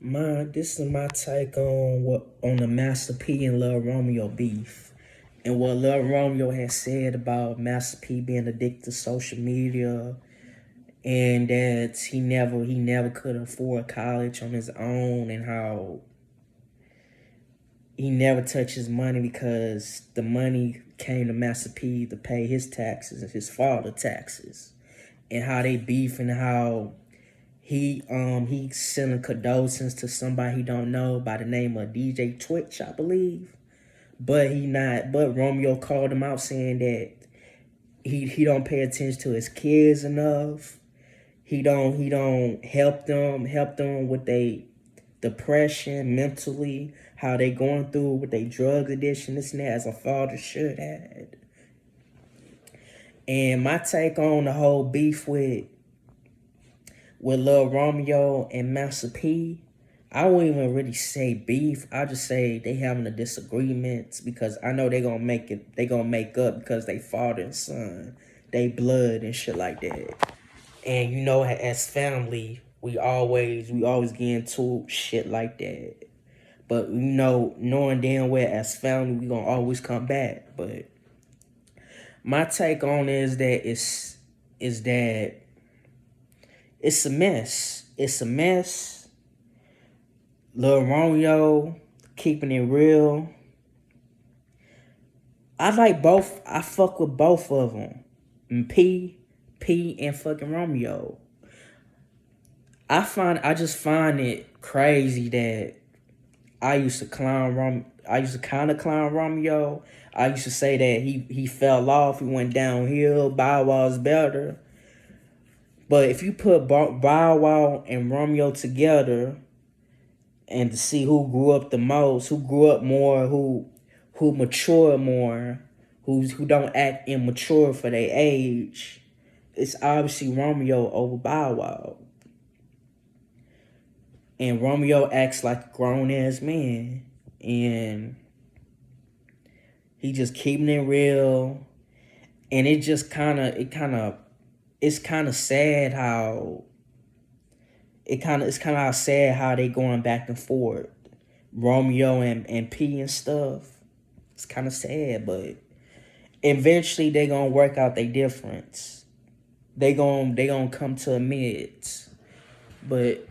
This is my take on the Master P and Lil Romeo beef, and what Lil Romeo has said about Master P being addicted to social media, and that he never could afford college on his own, and how he never touched his money because the money came to Master P to pay his taxes and his father taxes, and how they beef and how he sending condolences to somebody he don't know by the name of DJ Twitch, I believe. But he not. But Romeo called him out saying that he don't pay attention to his kids enough. He don't help them with their depression mentally, how they going through with their drug addiction, this and that, as a father should have. And my take on the whole beef with Lil Romeo and Master P, I won't even really say beef. I just say they having a disagreement because I know they gonna make it. They gonna make up because they father and son, they blood and shit like that. And you know, as family, we always get into shit like that. But you know, knowing damn well as family, we gonna always come back. But my take on it is that it's a mess. It's a mess. Lil Romeo keeping it real. I like both. I fuck with both of them. And P, and fucking Romeo. I just find it crazy that I used to clown I used to kind of clown Romeo. I used to say that he fell off. He went downhill. Bow Wow's better. But if you put Bow Wow and Romeo together, and to see who grew up the most, who grew up more, who mature more, who don't act immature for their age, it's obviously Romeo over Bow Wow. And Romeo acts like a grown ass man, and he just keeping it real, and it's kind of sad how how they going back and forth, Romeo and P and stuff. It's kind of sad, but eventually they gonna work out their difference. They gonna come to a mid, but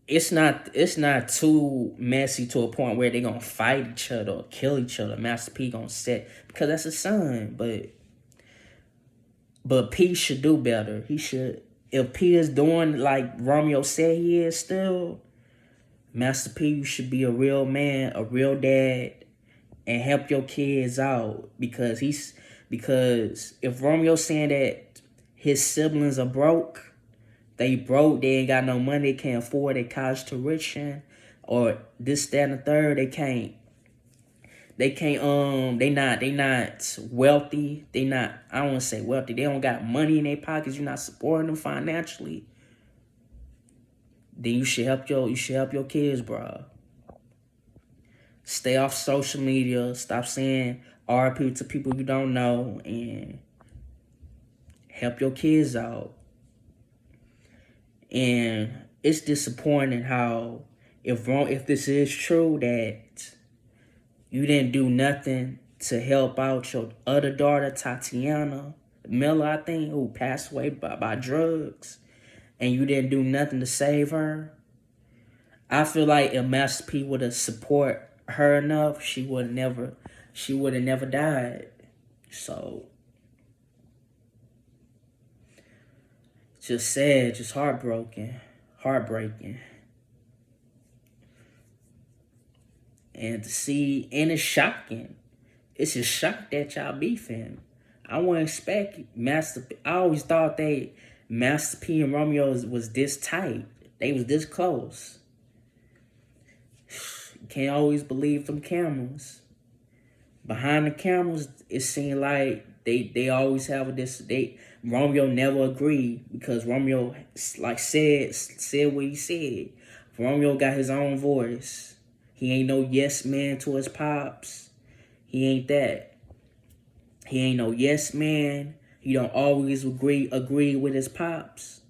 it's not too messy to a point where they gonna fight each other or kill each other. Master P gonna set because that's his son, but P should do better. He should. If P is doing like Romeo said he is still, Master P, you should be a real man, a real dad, and help your kids out because if Romeo's saying that his siblings are broke, they ain't got no money, they can't afford their college tuition, or this, that, and the third, they not wealthy. I don't want to say wealthy. They don't got money in their pockets. You're not supporting them financially. Then you should help your kids, bro. Stay off social media. Stop saying RP to people you don't know, and help your kids out. And it's disappointing how if this is true that you didn't do nothing to help out your other daughter, Tatiana Miller, I think, who passed away by drugs, and you didn't do nothing to save her. I feel like if Master P would have support her enough, she would have never died. So just sad, just heartbreaking. And to see, and it's shocking. It's just shock that y'all beefing. I wouldn't expect I always thought Master P and Romeo was this tight. They was this close. You can't always believe them cameras. Behind the cameras, it seemed like they always have Romeo never agreed because Romeo like said what he said. Romeo got his own voice. He ain't no yes man to his pops. He ain't that. He ain't no yes man. He don't always agree with his pops.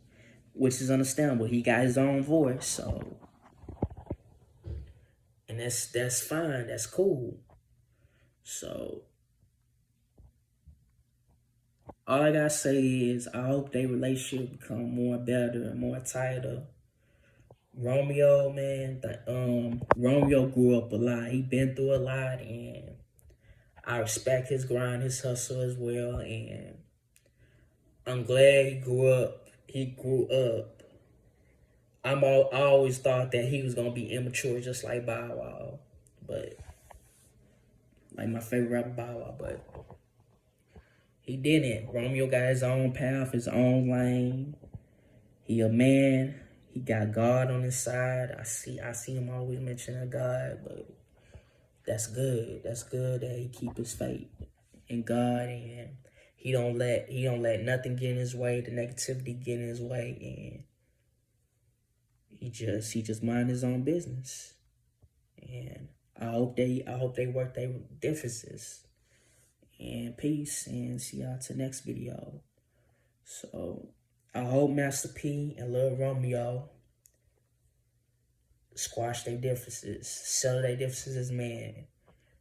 which is understandable. He got his own voice, so, and that's fine. That's cool. So all I gotta say is I hope their relationship become more better and more tighter. Romeo, man, Romeo grew up a lot. He been through a lot, and I respect his grind, his hustle as well. And I'm glad he grew up. He grew up. I always thought that he was gonna be immature, just like Bow Wow, but like my favorite rapper Bow Wow, but he didn't. Romeo got his own path, his own lane. He a man. He got God on his side. I see him always mentioning God, but that's good. That's good that he keep his faith in God, and he don't let nothing get in his way, the negativity get in his way, and he just mind his own business. And I hope they work their differences. And peace, and see y'all to next video. So I hope Master P and Lil Romeo squash their differences, settle their differences as man,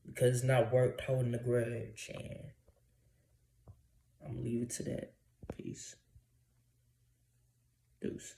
because it's not worth holding a grudge. And I'm gonna leave it to that. Peace. Deuce.